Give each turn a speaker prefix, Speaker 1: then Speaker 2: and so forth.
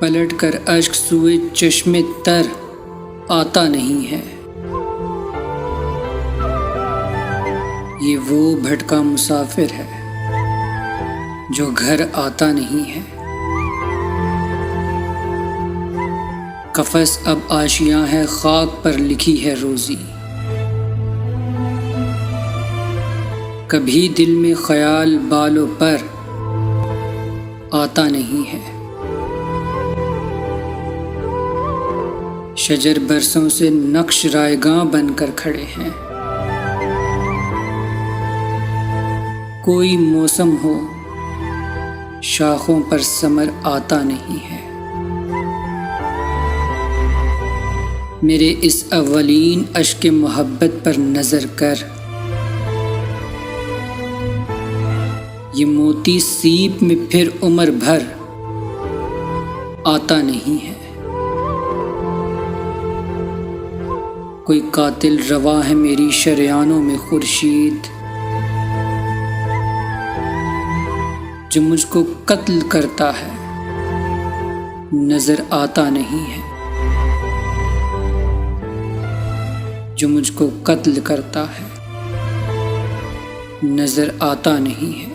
Speaker 1: पलट कर अश्क सुए चश्मे तर आता नहीं है। ये वो भटका मुसाफिर है जो घर आता नहीं है। कफस अब आशियां है, खाक पर लिखी है रोजी। कभी दिल में ख्याल बालों पर आता नहीं है। शजर बरसों से नक्श रायगां बनकर खड़े हैं। कोई मौसम हो, शाखों पर समर आता नहीं है। मेरे इस अव्वलीन अश्क मोहब्बत पर नजर कर, ये मोती सीप में फिर उम्र भर आता नहीं है। कोई कातिल रवा है मेरी शरियानों में खुर्शीद, जो मुझको कत्ल करता है नजर आता नहीं है। जो मुझको कत्ल करता है नजर आता नहीं है।